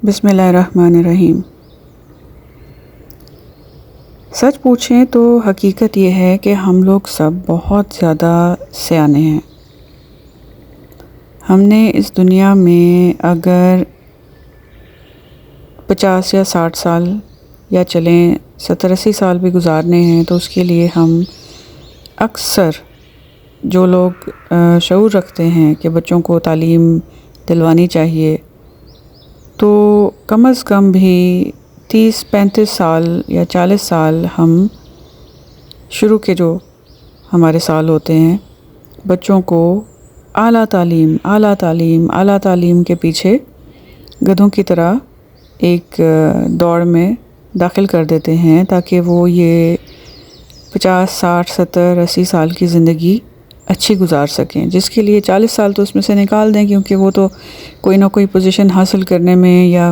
بسم اللہ الرحمن الرحیم۔ سچ پوچھیں تو حقیقت یہ ہے کہ ہم لوگ سب بہت زیادہ سیانے ہیں۔ ہم نے اس دنیا میں اگر 50 یا 60 سال یا چلیں 70-80 سال بھی گزارنے ہیں تو اس کے لیے ہم اکثر جو لوگ شعور رکھتے ہیں کہ بچوں کو تعلیم دلوانی چاہیے تو کم از کم بھی 30-35 سال یا 40 سال ہم شروع کے جو ہمارے سال ہوتے ہیں بچوں کو اعلیٰ تعلیم کے پیچھے گدھوں کی طرح ایک دوڑ میں داخل کر دیتے ہیں تاکہ وہ یہ 50 60 70 80 سال کی زندگی اچھی گزار سکیں، جس کے لیے 40 سال تو اس میں سے نکال دیں کیونکہ وہ تو کوئی نہ کوئی پوزیشن حاصل کرنے میں یا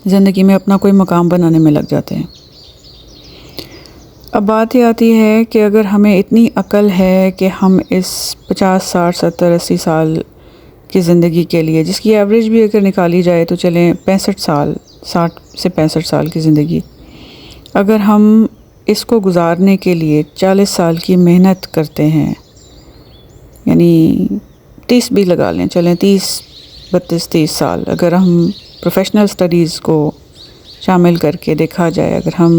زندگی میں اپنا کوئی مقام بنانے میں لگ جاتے ہیں۔ اب بات یہ آتی ہے کہ اگر ہمیں اتنی عقل ہے کہ ہم اس 50 60 70 80 سال کی زندگی کے لیے، جس کی ایوریج بھی اگر نکالی جائے تو چلیں 65 سال 60 سے 65 سال کی زندگی، اگر ہم اس کو گزارنے کے لیے 40 سال کی محنت کرتے ہیں، یعنی 30 بھی لگا لیں، چلیں 30 سال اگر ہم پروفیشنل سٹڈیز کو شامل کر کے دیکھا جائے، اگر ہم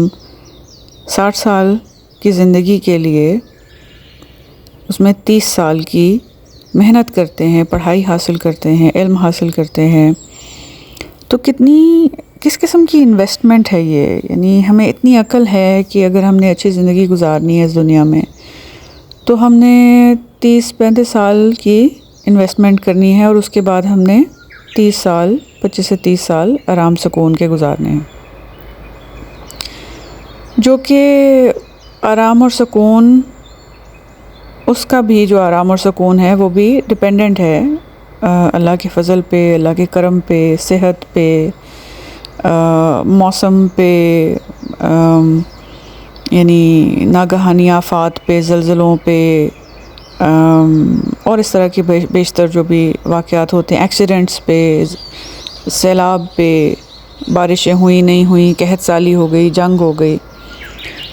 60 سال کی زندگی کے لیے اس میں 30 سال کی محنت کرتے ہیں، پڑھائی حاصل کرتے ہیں، علم حاصل کرتے ہیں، تو کس قسم کی انویسٹمنٹ ہے یہ؟ یعنی ہمیں اتنی عقل ہے کہ اگر ہم نے اچھی زندگی گزارنی ہے اس دنیا میں تو ہم نے 30-35 سال کی انویسٹمنٹ کرنی ہے اور اس کے بعد ہم نے 25 سے 30 سال آرام سکون کے گزارنے ہیں، جو کہ آرام اور سکون، اس کا بھی جو آرام اور سکون ہے وہ بھی ڈیپینڈنٹ ہے اللہ کے فضل پہ، اللہ کے کرم پہ، صحت پہ، موسم پہ، یعنی ناگہانی آفات پہ، زلزلوں پہ، اور اس طرح کے بیشتر جو بھی واقعات ہوتے ہیں، ایکسیڈنٹس پہ، سیلاب پہ، بارشیں ہوئی نہیں ہوئی، قحط سالی ہو گئی، جنگ ہو گئی،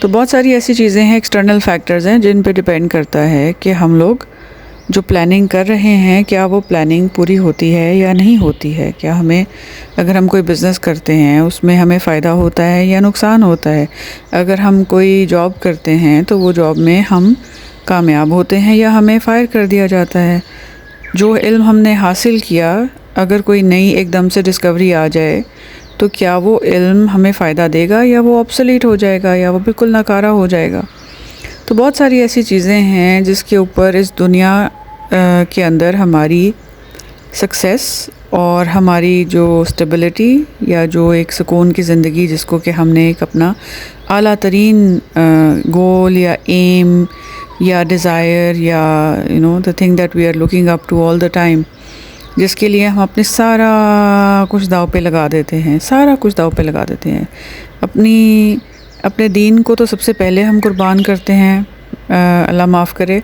تو بہت ساری ایسی چیزیں ہیں، ایکسٹرنل فیکٹرز ہیں جن پہ ڈیپینڈ کرتا ہے کہ ہم لوگ جو پلاننگ کر رہے ہیں کیا وہ پلاننگ پوری ہوتی ہے یا نہیں ہوتی ہے، کیا ہمیں اگر ہم کوئی بزنس کرتے ہیں اس میں ہمیں فائدہ ہوتا ہے یا نقصان ہوتا ہے، اگر ہم کوئی جاب کرتے ہیں تو وہ جاب میں ہم کامیاب ہوتے ہیں یا ہمیں فائر کر دیا جاتا ہے، جو علم ہم نے حاصل کیا اگر کوئی نئی ایک دم سے ڈسکوری آ جائے تو کیا وہ علم ہمیں فائدہ دے گا یا وہ آبسلیٹ ہو جائے گا یا وہ بالکل ناکارہ ہو جائے گا۔ تو بہت ساری ایسی چیزیں ہیں جس کے اوپر اس دنیا کے اندر ہماری سکسیس اور ہماری جو اسٹیبلٹی یا جو ایک سکون کی زندگی جس کو کہ ہم نے ایک اپنا اعلیٰ ترین گول یا ایم یا ڈیزائر یا the thing that we are looking up to all the time، جس کے لیے ہم اپنے سارا کچھ داؤ پہ لگا دیتے ہیں، اپنے دین کو تو سب سے پہلے ہم قربان کرتے ہیں، اللہ معاف کرے،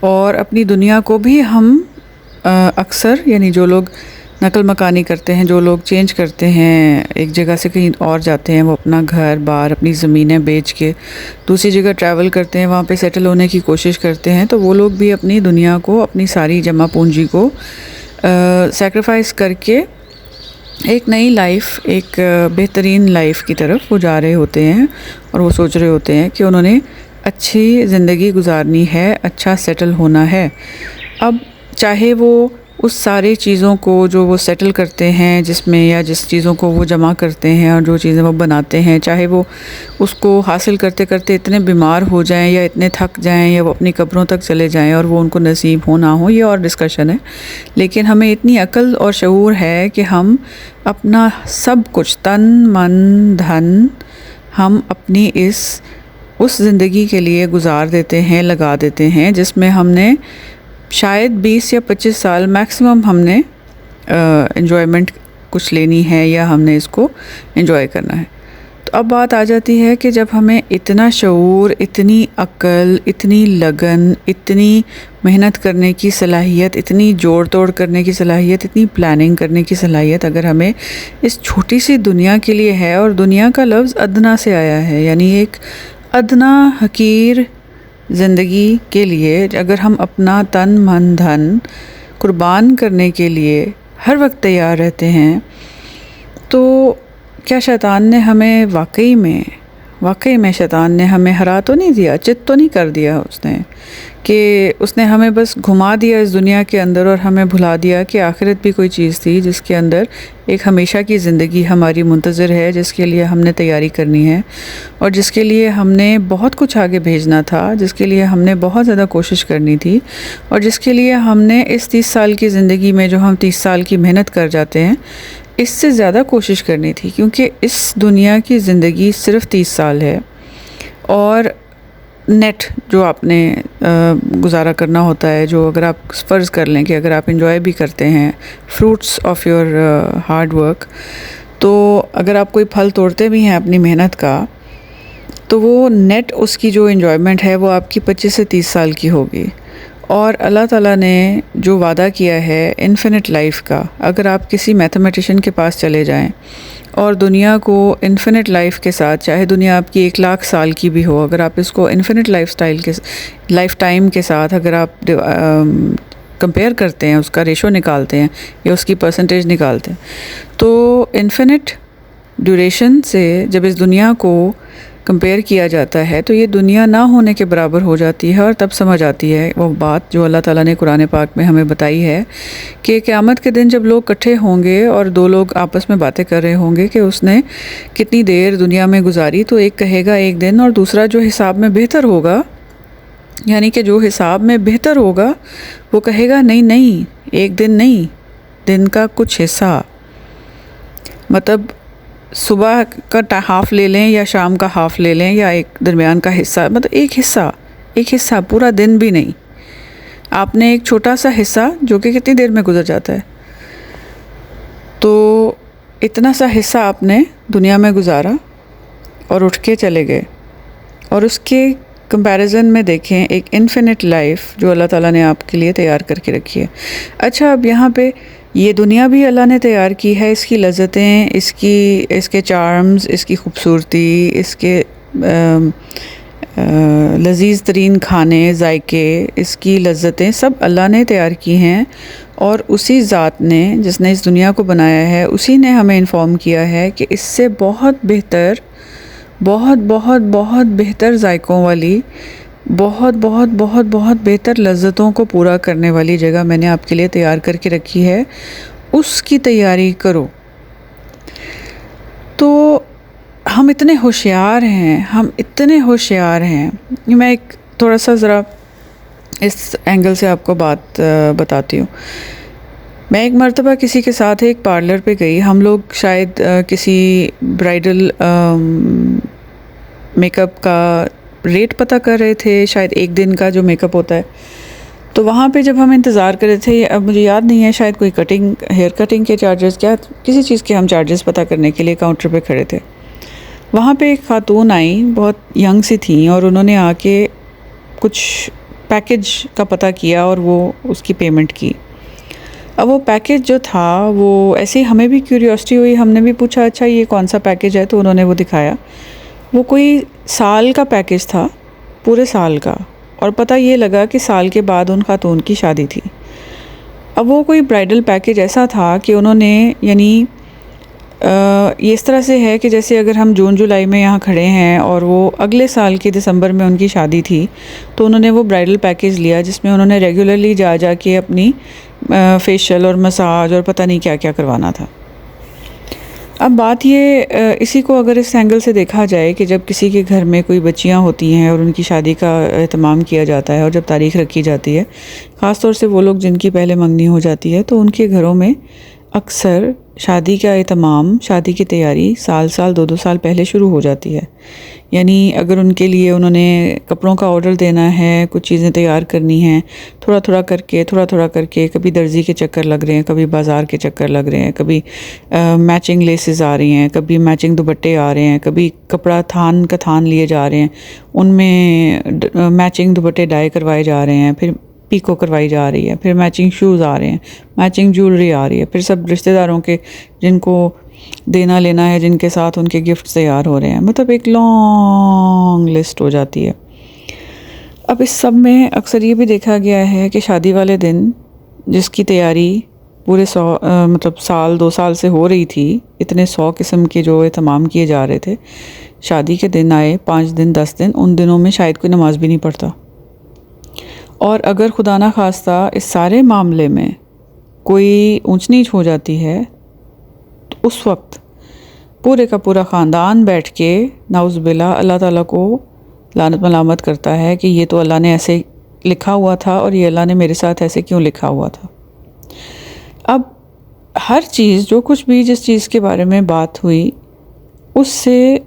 اور اپنی دنیا کو بھی ہم اکثر، یعنی جو لوگ نقل مکانی کرتے ہیں، جو لوگ چینج کرتے ہیں، ایک جگہ سے کہیں اور جاتے ہیں، وہ اپنا گھر بار اپنی زمینیں بیچ کے دوسری جگہ ٹریول کرتے ہیں، وہاں پہ سیٹل ہونے کی کوشش کرتے ہیں، تو وہ لوگ بھی اپنی دنیا کو، اپنی ساری جمع پونجی کو سیکریفائس کر کے ایک نئی لائف، ایک بہترین لائف کی طرف وہ جا رہے ہوتے ہیں اور وہ سوچ رہے ہوتے ہیں کہ انہوں نے اچھی زندگی گزارنی ہے، اچھا سیٹل ہونا ہے۔ اب چاہے وہ اس ساری چیزوں کو جو وہ سیٹل کرتے ہیں، جس میں یا جس چیزوں کو وہ جمع کرتے ہیں اور جو چیزیں وہ بناتے ہیں، چاہے وہ اس کو حاصل کرتے کرتے اتنے بیمار ہو جائیں یا اتنے تھک جائیں یا وہ اپنی قبروں تک چلے جائیں اور وہ ان کو نصیب ہو نہ ہو، یہ اور ڈسکشن ہے، لیکن ہمیں اتنی عقل اور شعور ہے کہ ہم اپنا سب کچھ، تن من دھن، ہم اپنی اس زندگی کے لیے گزار دیتے ہیں، لگا دیتے ہیں، جس میں ہم نے شاید 20 یا 25 سال میکسیمم ہم نے انجوائمنٹ کچھ لینی ہے یا ہم نے اس کو انجوائے کرنا ہے۔ تو اب بات آ جاتی ہے کہ جب ہمیں اتنا شعور، اتنی عقل، اتنی لگن، اتنی محنت کرنے کی صلاحیت، اتنی جوڑ توڑ کرنے کی صلاحیت، اتنی پلاننگ کرنے کی صلاحیت اگر ہمیں اس چھوٹی سی دنیا کے لیے ہے، اور دنیا کا لفظ ادنا سے آیا ہے، یعنی ایک ادنا حقیر زندگی کے لیے اگر ہم اپنا تن من دھن قربان کرنے کے لیے ہر وقت تیار رہتے ہیں، تو کیا شیطان نے ہمیں واقعی میں شیطان نے ہمیں ہرا تو نہیں دیا، چت تو نہیں کر دیا اس نے ہمیں بس گھما دیا اس دنیا کے اندر اور ہمیں بھلا دیا کہ آخرت بھی کوئی چیز تھی جس کے اندر ایک ہمیشہ کی زندگی ہماری منتظر ہے، جس کے لیے ہم نے تیاری کرنی ہے اور جس کے لیے ہم نے بہت کچھ آگے بھیجنا تھا، جس کے لیے ہم نے بہت زیادہ کوشش کرنی تھی، اور جس کے لیے ہم نے اس 30 سال کی زندگی میں جو ہم 30 سال کی محنت کر جاتے ہیں اس سے زیادہ کوشش کرنی تھی، کیونکہ اس دنیا کی زندگی صرف 30 سال ہے، اور نیٹ جو آپ نے گزارا کرنا ہوتا ہے، جو اگر آپ فرض کر لیں کہ اگر آپ انجوائے بھی کرتے ہیں fruits of your hard work, تو اگر آپ کوئی پھل توڑتے بھی ہیں اپنی محنت کا، تو وہ نیٹ اس کی جو انجوائمنٹ ہے وہ آپ کی 25 سے 30 سال کی ہوگی۔ اور اللہ تعالیٰ نے جو وعدہ کیا ہے انفینٹ لائف کا، اگر آپ کسی میتھمیٹیشین کے پاس چلے جائیں اور دنیا کو انفینٹ لائف کے ساتھ، چاہے دنیا آپ کی 1,00,000 سال کی بھی ہو، اگر آپ اس کو انفینٹ لائف ٹائم کے ساتھ اگر آپ کمپیئر کرتے ہیں، اس کا ریشو نکالتے ہیں یا اس کی پرسنٹیج نکالتے ہیں، تو انفینٹ ڈیوریشن سے جب اس دنیا کو کمپیئر کیا جاتا ہے تو یہ دنیا نہ ہونے کے برابر ہو جاتی ہے، اور تب سمجھ آتی ہے وہ بات جو اللہ تعالیٰ نے قرآن پاک میں ہمیں بتائی ہے کہ قیامت کے دن جب لوگ اکٹھے ہوں گے اور دو لوگ آپس میں باتیں کر رہے ہوں گے کہ اس نے کتنی دیر دنیا میں گزاری، تو ایک کہے گا ایک دن، اور دوسرا جو حساب میں بہتر ہوگا، یعنی کہ جو حساب میں بہتر ہوگا وہ کہے گا نہیں ایک دن نہیں، دن کا کچھ حصہ، مطلب صبح کا ہاف لے لیں یا شام کا ہاف لے لیں یا ایک درمیان کا حصہ، مطلب ایک حصہ پورا دن بھی نہیں، آپ نے ایک چھوٹا سا حصہ جو کہ کتنی دیر میں گزر جاتا ہے، تو اتنا سا حصہ آپ نے دنیا میں گزارا اور اٹھ کے چلے گئے، اور اس کے کمپیریزن میں دیکھیں ایک انفینٹ لائف جو اللہ تعالیٰ نے آپ کے لیے تیار کر کے رکھی ہے۔ اچھا، اب یہاں پہ یہ دنیا بھی اللہ نے تیار کی ہے، اس کی لذتیں، اس کے چارمز، اس کی خوبصورتی، اس کے لذیذ ترین کھانے، ذائقے، اس کی لذتیں سب اللہ نے تیار کی ہیں، اور اسی ذات نے جس نے اس دنیا کو بنایا ہے اسی نے ہمیں انفارم کیا ہے کہ اس سے بہت بہتر، بہت بہت بہت بہتر ذائقوں والی، بہت بہت بہت بہت بہتر لذتوں کو پورا کرنے والی جگہ میں نے آپ کے لیے تیار کر کے رکھی ہے، اس کی تیاری کرو۔ تو ہم اتنے ہوشیار ہیں، میں ایک تھوڑا سا ذرا اس اینگل سے آپ کو بات بتاتی ہوں۔ میں ایک مرتبہ کسی کے ساتھ ایک پارلر پہ گئی، ہم لوگ شاید کسی برائڈل میک اپ کا ریٹ پتہ کر رہے تھے، شاید ایک دن کا جو میک اپ ہوتا ہے، تو وہاں پہ جب ہم انتظار کر رہے تھے، اب مجھے یاد نہیں ہے، شاید کوئی ہیئر کٹنگ کے چارجز، کیا کسی چیز کے ہم چارجز پتہ کرنے کے لیے کاؤنٹر پہ کھڑے تھے۔ وہاں پہ ایک خاتون آئیں، بہت ینگ سی تھیں، اور انہوں نے آ کے کچھ پیکج کا پتہ کیا اور وہ اس کی پیمنٹ کی۔ اب وہ پیکج جو تھا وہ ایسے ہی ہمیں بھی کیوریوسٹی ہوئی، ہم نے بھی پوچھا اچھا یہ کون سا پیکج ہے، تو انہوں نے وہ دکھایا، وہ کوئی سال کا پیکج تھا، پورے سال کا، اور پتہ یہ لگا کہ سال کے بعد ان خاتون کی شادی تھی۔ اب وہ کوئی برائڈل پیکج ایسا تھا کہ انہوں نے، یعنی یہ اس طرح سے ہے کہ جیسے اگر ہم جون جولائی میں یہاں کھڑے ہیں اور وہ اگلے سال کی دسمبر میں ان کی شادی تھی، تو انہوں نے وہ برائڈل پیکج لیا جس میں انہوں نے ریگولرلی جا کے اپنی فیشیل اور مساج اور پتہ نہیں کیا کیا کروانا تھا۔ اب بات یہ، اسی کو اگر اس اینگل سے دیکھا جائے کہ جب کسی کے گھر میں کوئی بچیاں ہوتی ہیں اور ان کی شادی کا اہتمام کیا جاتا ہے اور جب تاریخ رکھی جاتی ہے، خاص طور سے وہ لوگ جن کی پہلے منگنی ہو جاتی ہے، تو ان کے گھروں میں اکثر شادی کا اہتمام، شادی کی تیاری سال 2 سال پہلے شروع ہو جاتی ہے. یعنی اگر ان کے لیے انہوں نے کپڑوں کا آرڈر دینا ہے، کچھ چیزیں تیار کرنی ہیں، تھوڑا تھوڑا کر کے کبھی درزی کے چکر لگ رہے ہیں، کبھی بازار کے چکر لگ رہے ہیں، کبھی میچنگ لیسز آ رہی ہیں، کبھی میچنگ دوپٹے آ رہے ہیں، کبھی کپڑا تھان لیے جا رہے ہیں، ان میں میچنگ دوپٹے ڈائی کروائے جا رہے ہیں، پھر پیکو کروائی جا رہی ہے، پھر میچنگ شوز آ رہے ہیں، میچنگ جولری آ رہی ہے، پھر سب رشتہ داروں کے جن کو دینا لینا ہے، جن کے ساتھ ان کے گفٹ تیار ہو رہے ہیں. مطلب ایک لانگ لسٹ ہو جاتی ہے. اب اس سب میں اکثر یہ بھی دیکھا گیا ہے کہ شادی والے دن جس کی تیاری پورے سال 2 سال سے ہو رہی تھی، اتنے 100 قسم کے جو اہتمام کیے جا رہے تھے، شادی کے دن آئے 5 دن 10 دن، ان دنوں میں شاید کوئی نماز بھی نہیں پڑھتا. اور اگر خدا نہ خواستہ اس سارے معاملے میں کوئی اونچ نیچ ہو جاتی ہے تو اس وقت پورے کا پورا خاندان بیٹھ کے نعوذ باللہ اللہ تعالیٰ کو لعنت ملامت کرتا ہے کہ یہ تو اللہ نے ایسے لکھا ہوا تھا، اور یہ اللہ نے میرے ساتھ ایسے کیوں لکھا ہوا تھا. اب ہر چیز، جو کچھ بھی جس چیز کے بارے میں بات ہوئی، اس سے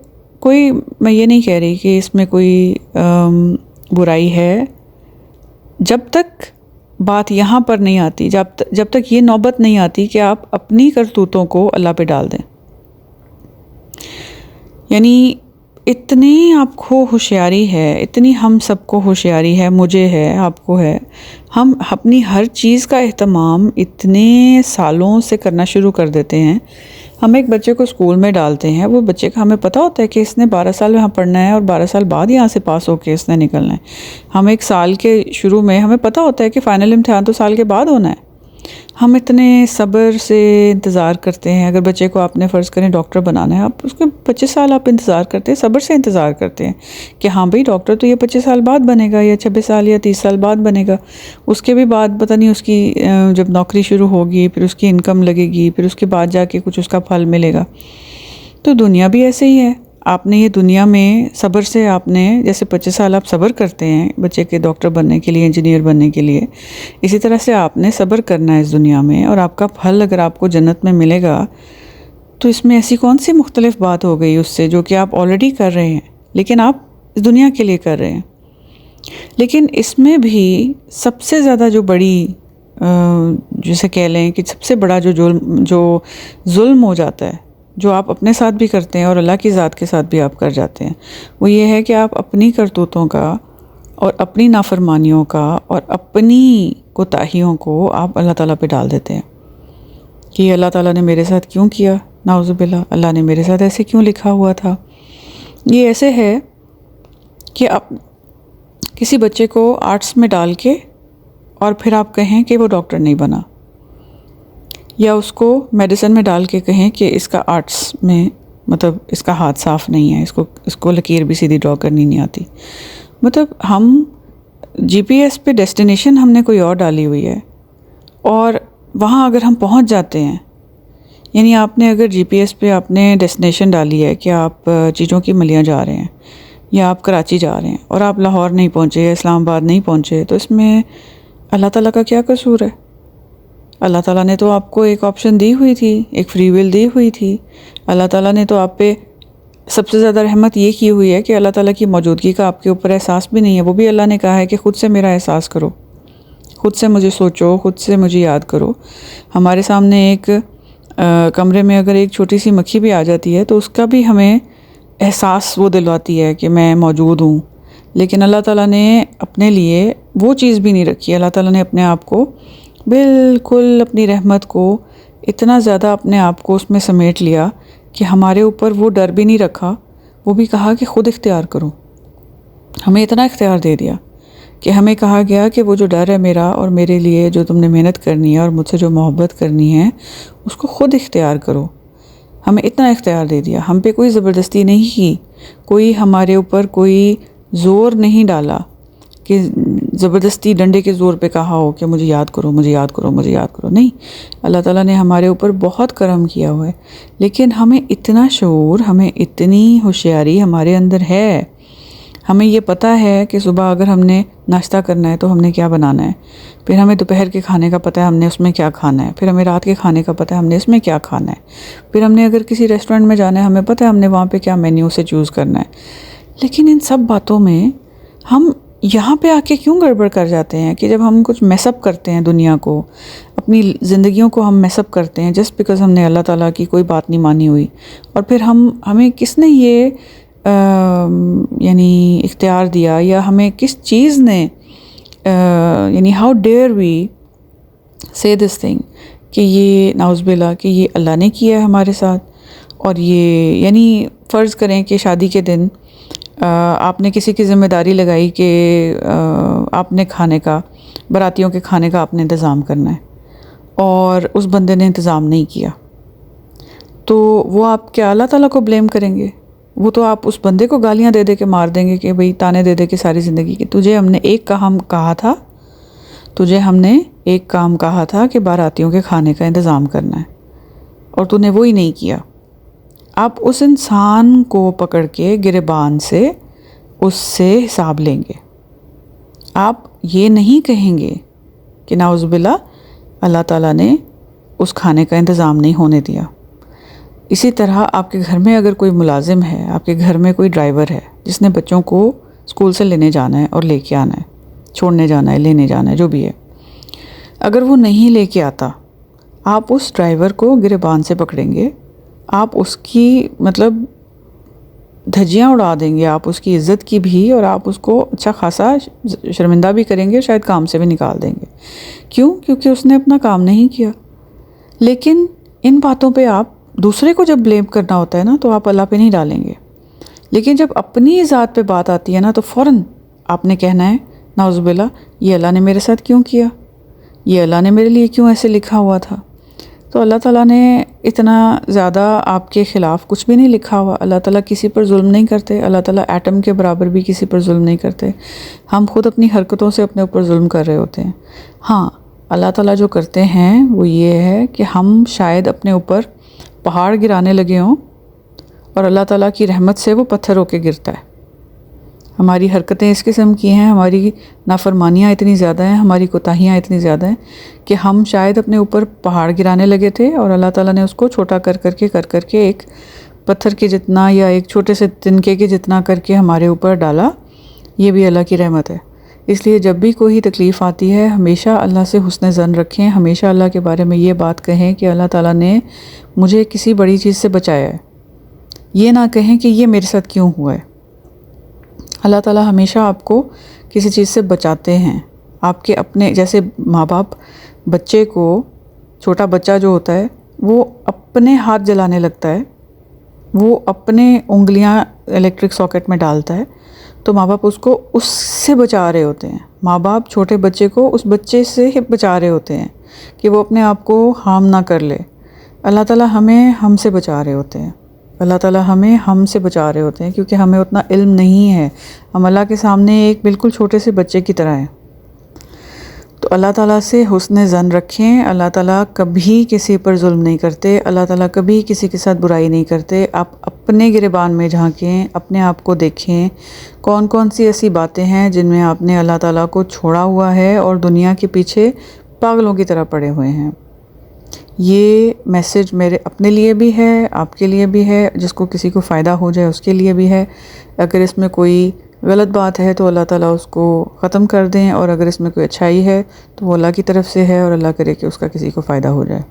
کوئی، میں یہ نہیں کہہ رہی کہ اس میں کوئی برائی ہے، جب تک بات یہاں پر نہیں آتی، جب تک یہ نوبت نہیں آتی کہ آپ اپنی کرتوتوں کو اللہ پہ ڈال دیں. یعنی اتنی آپ کو ہوشیاری ہے، اتنی ہم سب کو ہوشیاری ہے، مجھے ہے، آپ کو ہے. ہم اپنی ہر چیز کا اہتمام اتنے سالوں سے کرنا شروع کر دیتے ہیں. ہم ایک بچے کو اسکول میں ڈالتے ہیں، وہ بچے کا ہمیں پتہ ہوتا ہے کہ اس نے 12 سال یہاں پڑھنا ہے اور 12 سال بعد یہاں سے پاس ہو کے اس نے نکلنا ہے. ہم ایک سال کے شروع میں ہمیں پتہ ہوتا ہے کہ فائنل امتحان تو سال کے بعد ہونا ہے. ہم اتنے صبر سے انتظار کرتے ہیں. اگر بچے کو آپ نے فرض کریں ڈاکٹر بنانا ہے، آپ اس کے 25 سال آپ انتظار کرتے ہیں، صبر سے انتظار کرتے ہیں کہ ہاں بھئی ڈاکٹر تو یہ 25 سال بعد بنے گا، یا 26 سال یا 30 سال بعد بنے گا. اس کے بھی بعد پتہ نہیں اس کی جب نوکری شروع ہوگی، پھر اس کی انکم لگے گی، پھر اس کے بعد جا کے کچھ اس کا پھل ملے گا. تو دنیا بھی ایسے ہی ہے. آپ نے یہ دنیا میں صبر سے، آپ نے جیسے 25 سال آپ صبر کرتے ہیں بچے کے ڈاکٹر بننے کے لیے، انجینئر بننے کے لیے، اسی طرح سے آپ نے صبر کرنا ہے اس دنیا میں. اور آپ کا پھل اگر آپ کو جنت میں ملے گا تو اس میں ایسی کون سی مختلف بات ہو گئی اس سے، جو کہ آپ آلریڈی کر رہے ہیں لیکن آپ اس دنیا کے لیے کر رہے ہیں. لیکن اس میں بھی سب سے زیادہ جو بڑی جسے کہہ لیں کہ سب سے بڑا جو ظلم ہو جاتا ہے، جو آپ اپنے ساتھ بھی کرتے ہیں اور اللہ کی ذات کے ساتھ بھی آپ کر جاتے ہیں، وہ یہ ہے کہ آپ اپنی کرتوتوں کا اور اپنی نافرمانیوں کا اور اپنی کوتاہیوں کو آپ اللہ تعالیٰ پہ ڈال دیتے ہیں کہ یہ اللہ تعالیٰ نے میرے ساتھ کیوں کیا، نعوذ باللہ، اللہ نے میرے ساتھ ایسے کیوں لکھا ہوا تھا. یہ ایسے ہے کہ آپ کسی بچے کو آرٹس میں ڈال کے اور پھر آپ کہیں کہ وہ ڈاکٹر نہیں بنا، یا اس کو میڈیسن میں ڈال کے کہیں کہ اس کا آرٹس میں مطلب اس کا ہاتھ صاف نہیں ہے، اس کو لکیر بھی سیدھی ڈرا کرنی نہیں آتی. مطلب ہم جی پی ایس پہ ڈیسٹینیشن ہم نے کوئی اور ڈالی ہوئی ہے، اور وہاں اگر ہم پہنچ جاتے ہیں، یعنی آپ نے اگر جی پی ایس پہ آپ نے ڈیسٹینیشن ڈالی ہے کہ آپ چیزوں کی ملیاں جا رہے ہیں، یا آپ کراچی جا رہے ہیں، اور آپ لاہور نہیں پہنچے یا اسلام آباد نہیں پہنچے، تو اس میں اللہ تعالیٰ کا کیا قصور ہے؟ اللہ تعالیٰ نے تو آپ کو ایک آپشن دی ہوئی تھی، ایک فری ول دی ہوئی تھی. اللہ تعالیٰ نے تو آپ پہ سب سے زیادہ رحمت یہ کی ہوئی ہے کہ اللہ تعالیٰ کی موجودگی کا آپ کے اوپر احساس بھی نہیں ہے. وہ بھی اللہ نے کہا ہے کہ خود سے میرا احساس کرو، خود سے مجھے سوچو، خود سے مجھے یاد کرو. ہمارے سامنے ایک کمرے میں اگر ایک چھوٹی سی مکھی بھی آ جاتی ہے تو اس کا بھی ہمیں احساس وہ دلواتی ہے کہ میں موجود ہوں. لیکن اللہ تعالیٰ نے اپنے لیے وہ چیز بھی نہیں رکھی. اللہ تعالیٰ نے اپنے آپ کو بالکل، اپنی رحمت کو اتنا زیادہ اپنے آپ کو اس میں سمیٹ لیا کہ ہمارے اوپر وہ ڈر بھی نہیں رکھا. وہ بھی کہا کہ خود اختیار کرو. ہمیں اتنا اختیار دے دیا کہ ہمیں کہا گیا کہ وہ جو ڈر ہے میرا اور میرے لیے، جو تم نے محنت کرنی ہے اور مجھ سے جو محبت کرنی ہے، اس کو خود اختیار کرو. ہمیں اتنا اختیار دے دیا. ہم پہ کوئی زبردستی نہیں کی، کوئی ہمارے اوپر کوئی زور نہیں ڈالا کہ زبردستی ڈنڈے کے زور پہ کہا ہو کہ مجھے یاد کرو، مجھے یاد کرو، مجھے یاد کرو. نہیں، اللہ تعالیٰ نے ہمارے اوپر بہت کرم کیا ہوا ہے. لیکن ہمیں اتنا شعور، ہمیں اتنی ہوشیاری ہمارے اندر ہے. ہمیں یہ پتہ ہے کہ صبح اگر ہم نے ناشتہ کرنا ہے تو ہم نے کیا بنانا ہے، پھر ہمیں دوپہر کے کھانے کا پتہ ہے ہم نے اس میں کیا کھانا ہے، پھر ہمیں رات کے کھانے کا پتہ ہے ہم نے اس میں کیا کھانا ہے، پھر ہم نے اگر کسی ریسٹورنٹ میں جانا ہے ہمیں پتہ ہے ہم نے وہاں پہ کیا مینیو سے چوز کرنا ہے۔ لیکن ان سب باتوں میں ہم یہاں پہ آ کے کیوں گڑبڑ کر جاتے ہیں کہ جب ہم کچھ میس اپ کرتے ہیں دنیا کو، اپنی زندگیوں کو ہم میس اپ کرتے ہیں جسٹ بیکاز ہم نے اللہ تعالیٰ کی کوئی بات نہیں مانی ہوئی، اور پھر ہمیں کس نے یہ یعنی اختیار دیا، یا ہمیں کس چیز نے یعنی ہاؤ ڈیئر وی سے دس تھنگ کہ یہ نعوذ باللہ کہ یہ اللہ نے کیا ہے ہمارے ساتھ۔ اور یہ یعنی فرض کریں کہ شادی کے دن آپ نے کسی کی ذمہ داری لگائی کہ آپ نے کھانے کا، براتیوں کے کھانے کا آپ نے انتظام کرنا ہے، اور اس بندے نے انتظام نہیں کیا، تو وہ آپ کیا اللہ تعالیٰ کو بلیم کریں گے؟ وہ تو آپ اس بندے کو گالیاں دے دے کے مار دیں گے کہ بھئی تانے دے دے کے ساری زندگی کی، تجھے ہم نے ایک کام کہا تھا کہ باراتیوں کے کھانے کا انتظام کرنا ہے، اور تو نے وہی نہیں کیا۔ آپ اس انسان کو پکڑ کے گریبان سے اس سے حساب لیں گے، آپ یہ نہیں کہیں گے کہ نعوذ باللہ اللہ تعالیٰ نے اس کھانے کا انتظام نہیں ہونے دیا۔ اسی طرح آپ کے گھر میں اگر کوئی ملازم ہے، آپ کے گھر میں کوئی ڈرائیور ہے جس نے بچوں کو اسکول سے لینے جانا ہے اور لے کے آنا ہے، چھوڑنے جانا ہے، لینے جانا ہے، جو بھی ہے، اگر وہ نہیں لے کے آتا، آپ اس ڈرائیور کو گریبان سے پکڑیں گے، آپ اس کی مطلب دھجیاں اڑا دیں گے، آپ اس کی عزت کی بھی، اور آپ اس کو اچھا خاصا شرمندہ بھی کریں گے، شاید کام سے بھی نکال دیں گے۔ کیوں؟ کیونکہ اس نے اپنا کام نہیں کیا۔ لیکن ان باتوں پہ آپ دوسرے کو جب بلیم کرنا ہوتا ہے نا تو آپ اللہ پہ نہیں ڈالیں گے، لیکن جب اپنی ذات پہ بات آتی ہے نا تو فوراً آپ نے کہنا ہے نعوذ باللہ یہ اللہ نے میرے ساتھ کیوں کیا، یہ اللہ نے میرے لیے کیوں ایسے لکھا ہوا تھا۔ تو اللہ تعالیٰ نے اتنا زیادہ آپ کے خلاف کچھ بھی نہیں لکھا ہوا، اللہ تعالیٰ کسی پر ظلم نہیں کرتے، اللہ تعالیٰ ایٹم کے برابر بھی کسی پر ظلم نہیں کرتے، ہم خود اپنی حرکتوں سے اپنے اوپر ظلم کر رہے ہوتے ہیں۔ ہاں، اللہ تعالیٰ جو کرتے ہیں وہ یہ ہے کہ ہم شاید اپنے اوپر پہاڑ گرانے لگے ہوں، اور اللہ تعالیٰ کی رحمت سے وہ پتھر ہو کے گرتا ہے۔ ہماری حرکتیں اس قسم کی ہیں، ہماری نافرمانیاں اتنی زیادہ ہیں، ہماری کوتاہیاں اتنی زیادہ ہیں کہ ہم شاید اپنے اوپر پہاڑ گرانے لگے تھے، اور اللہ تعالیٰ نے اس کو چھوٹا کر کر کے ایک پتھر کے جتنا یا ایک چھوٹے سے تنکے کے جتنا کر کے ہمارے اوپر ڈالا۔ یہ بھی اللہ کی رحمت ہے۔ اس لیے جب بھی کوئی تکلیف آتی ہے ہمیشہ اللہ سے حسن ظن رکھیں، ہمیشہ اللہ کے بارے میں یہ بات کہیں کہ اللہ تعالیٰ نے مجھے کسی بڑی چیز سے بچایا ہے، یہ نہ کہیں کہ یہ میرے ساتھ کیوں ہوا ہے۔ اللہ تعالیٰ ہمیشہ آپ کو کسی چیز سے بچاتے ہیں۔ آپ کے اپنے جیسے ماں باپ بچے کو، چھوٹا بچہ جو ہوتا ہے وہ اپنے ہاتھ جلانے لگتا ہے، وہ اپنے انگلیاں الیکٹرک ساکٹ میں ڈالتا ہے، تو ماں باپ اس کو اس سے بچا رہے ہوتے ہیں۔ ماں باپ چھوٹے بچے کو اس بچے سے ہی بچا رہے ہوتے ہیں کہ وہ اپنے آپ کو ہارم نہ کر لے۔ اللہ تعالیٰ ہم سے بچا رہے ہوتے ہیں، اللہ تعالیٰ ہم سے بچا رہے ہوتے ہیں، کیونکہ ہمیں اتنا علم نہیں ہے، ہم اللہ کے سامنے ایک بالکل چھوٹے سے بچے کی طرح ہیں۔ تو اللہ تعالیٰ سے حسن ظن رکھیں، اللہ تعالیٰ کبھی کسی پر ظلم نہیں کرتے، اللہ تعالیٰ کبھی کسی کے ساتھ برائی نہیں کرتے۔ آپ اپنے گریبان میں جھانکیں، اپنے آپ کو دیکھیں، کون کون سی ایسی باتیں ہیں جن میں آپ نے اللہ تعالیٰ کو چھوڑا ہوا ہے اور دنیا کے پیچھے پاگلوں کی طرح پڑے ہوئے ہیں۔ یہ میسج میرے اپنے لیے بھی ہے، آپ کے لیے بھی ہے، جس کو کسی کو فائدہ ہو جائے اس کے لیے بھی ہے۔ اگر اس میں کوئی غلط بات ہے تو اللہ تعالیٰ اس کو ختم کر دیں، اور اگر اس میں کوئی اچھائی ہے تو وہ اللہ کی طرف سے ہے، اور اللہ کرے کہ اس کا کسی کو فائدہ ہو جائے۔